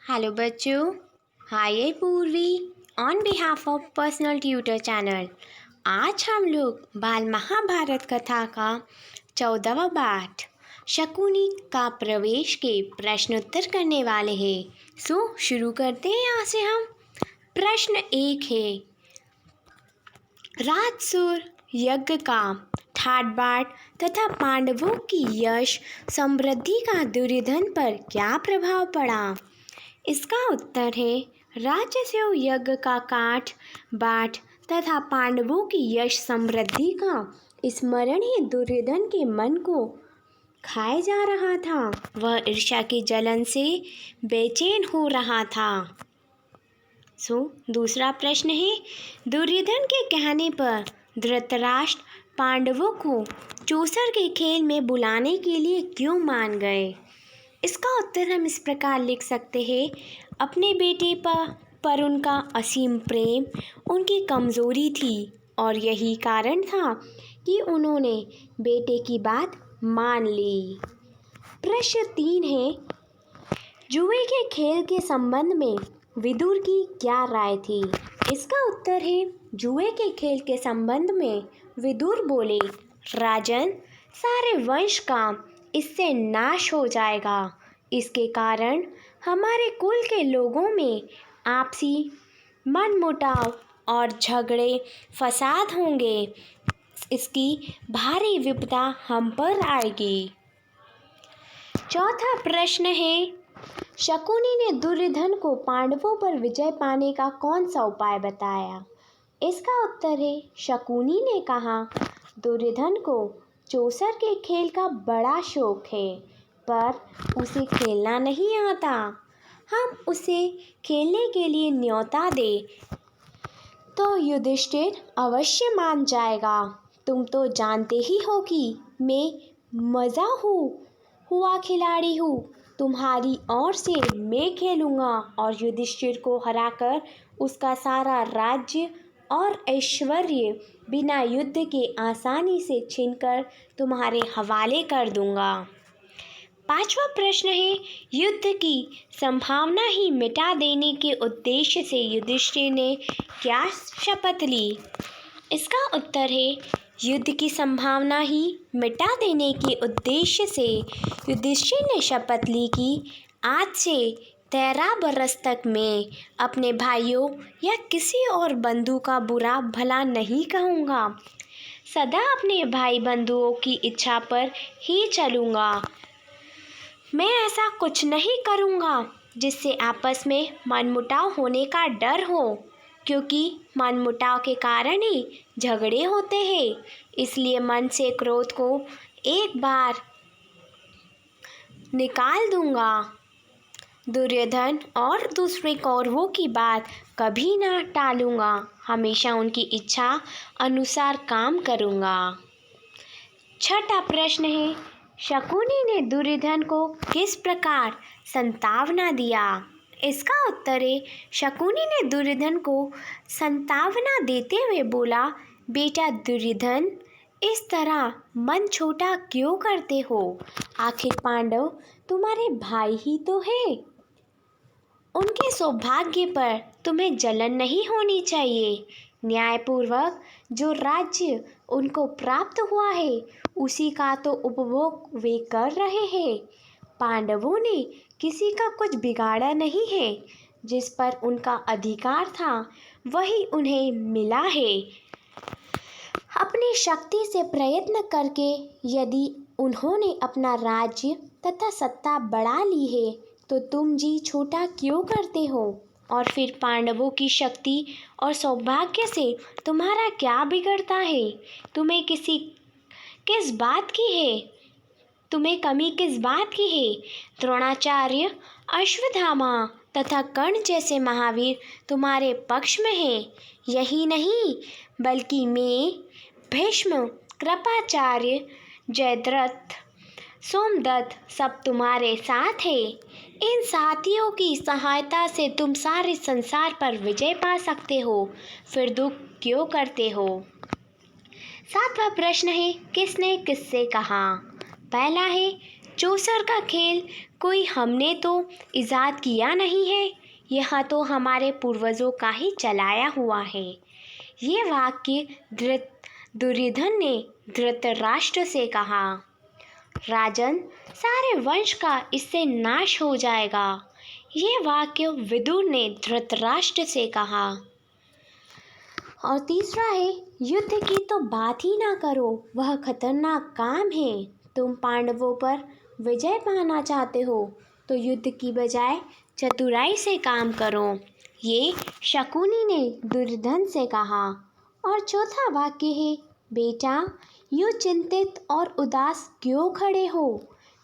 Hello बच्चों, हाय पूर्वी on behalf of personal tutor channel. आज हम लोग बाल महाभारत कथा का 14वां पाठ शकुनी का प्रवेश के प्रश्नोत्तर करने वाले हैं। शुरू करते हैं यहाँ से हम। प्रश्न 1 है, राजसूर यज्ञ का ठाट बाट तथा पांडवों की यश समृद्धि का दुर्योधन पर क्या प्रभाव पड़ा? इसका उत्तर है, राजसूय यज्ञ का काठ बाट तथा पांडवों की यश समृद्धि का स्मरण ही दुर्योधन के मन को खाए जा रहा था। वह ईर्ष्या की जलन से बेचैन हो रहा था। दूसरा प्रश्न है, दुर्योधन के कहने पर धृतराष्ट्र पांडवों को चूसर के खेल में बुलाने के लिए क्यों मान गए? इसका उत्तर हम इस प्रकार लिख सकते हैं, अपने बेटे पर उनका असीम प्रेम उनकी कमज़ोरी थी और यही कारण था कि उन्होंने बेटे की बात मान ली। प्रश्न 3 है, जुए के खेल के संबंध में विदुर की क्या राय थी? इसका उत्तर है, जुए के खेल के संबंध में विदुर बोले, राजन, सारे वंश का इससे नाश हो जाएगा। इसके कारण हमारे कुल के लोगों में आपसी मनमुटाव और झगड़े फसाद होंगे। इसकी भारी विपदा हम पर आएगी। चौथा प्रश्न है, शकुनी ने दुर्योधन को पांडवों पर विजय पाने का कौन सा उपाय बताया? इसका उत्तर है, शकुनी ने कहा, दुर्योधन को चौसर के खेल का बड़ा शौक है पर उसे खेलना नहीं आता। हम उसे खेलने के लिए न्योता दे तो युधिष्ठिर अवश्य मान जाएगा। तुम तो जानते ही हो कि मैं मज़ा हुआ खिलाड़ी हूँ। तुम्हारी ओर से मैं खेलूँगा और युधिष्ठिर को हराकर उसका सारा राज्य और ऐश्वर्य बिना युद्ध के आसानी से छीनकर तुम्हारे हवाले कर दूँगा। पांचवा प्रश्न है, युद्ध की संभावना ही मिटा देने के उद्देश्य से युधिष्ठिर ने क्या शपथ ली? इसका उत्तर है, युद्ध की संभावना ही मिटा देने के उद्देश्य से युधिष्ठिर ने शपथ ली कि आज से 13 बरस तक मैं अपने भाइयों या किसी और बंधु का बुरा भला नहीं कहूँगा। सदा अपने भाई बंधुओं की इच्छा पर ही चलूँगा। मैं ऐसा कुछ नहीं करूँगा जिससे आपस में मनमुटाव होने का डर हो, क्योंकि मनमुटाव के कारण ही झगड़े होते हैं। इसलिए मन से क्रोध को एक बार निकाल दूँगा। दुर्योधन और दूसरे कौरवों की बात कभी ना टालूँगा, हमेशा उनकी इच्छा अनुसार काम करूँगा। छठा प्रश्न है, शकुनी ने दुर्योधन को किस प्रकार संतावना दिया? इसका उत्तर है, शकुनी ने दुर्योधन को संतावना देते हुए बोला, बेटा दुर्योधन, इस तरह मन छोटा क्यों करते हो? आखिर पांडव तुम्हारे भाई ही तो है। उनके सौभाग्य पर तुम्हें जलन नहीं होनी चाहिए। न्यायपूर्वक जो राज्य उनको प्राप्त हुआ है उसी का तो उपभोग वे कर रहे हैं। पांडवों ने किसी का कुछ बिगाड़ा नहीं है। जिस पर उनका अधिकार था वही उन्हें मिला है। अपनी शक्ति से प्रयत्न करके यदि उन्होंने अपना राज्य तथा सत्ता बढ़ा ली है तो तुम जी छोटा क्यों करते हो? और फिर पांडवों की शक्ति और सौभाग्य से तुम्हारा क्या बिगड़ता है? तुम्हें किस बात की है? तुम्हें कमी किस बात की है? द्रोणाचार्य, अश्वत्थामा तथा कर्ण जैसे महावीर तुम्हारे पक्ष में हैं। यही नहीं बल्कि मैं, भीष्म, कृपाचार्य, जयद्रथ, सोमदत्त सब तुम्हारे साथ है। इन साथियों की सहायता से तुम सारे संसार पर विजय पा सकते हो। फिर दुख क्यों करते हो? सातवां प्रश्न है, किसने किससे कहा? पहला है, चौसर का खेल कोई हमने तो इजाद किया नहीं है, यह तो हमारे पूर्वजों का ही चलाया हुआ है। ये वाक्य दुर्योधन ने धृतराष्ट्र से कहा। राजन, सारे वंश का इससे नाश हो जाएगा। ये वाक्य विदुर ने धृतराष्ट्र से कहा। और तीसरा है, युद्ध की तो बात ही ना करो, वह खतरनाक काम है। तुम पांडवों पर विजय पाना चाहते हो तो युद्ध की बजाय चतुराई से काम करो। ये शकुनी ने दुर्योधन से कहा। और चौथा वाक्य है, बेटा यूँ चिंतित और उदास क्यों खड़े हो,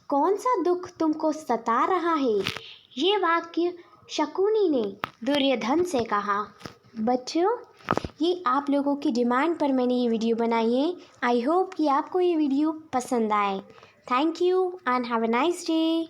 कौन सा दुख तुमको सता रहा है। ये वाक्य शकुनी ने दुर्योधन से कहा। बच्चों, ये आप लोगों की डिमांड पर मैंने ये वीडियो बनाई है। आई होप कि आपको ये वीडियो पसंद आए। Thank you and have a nice day.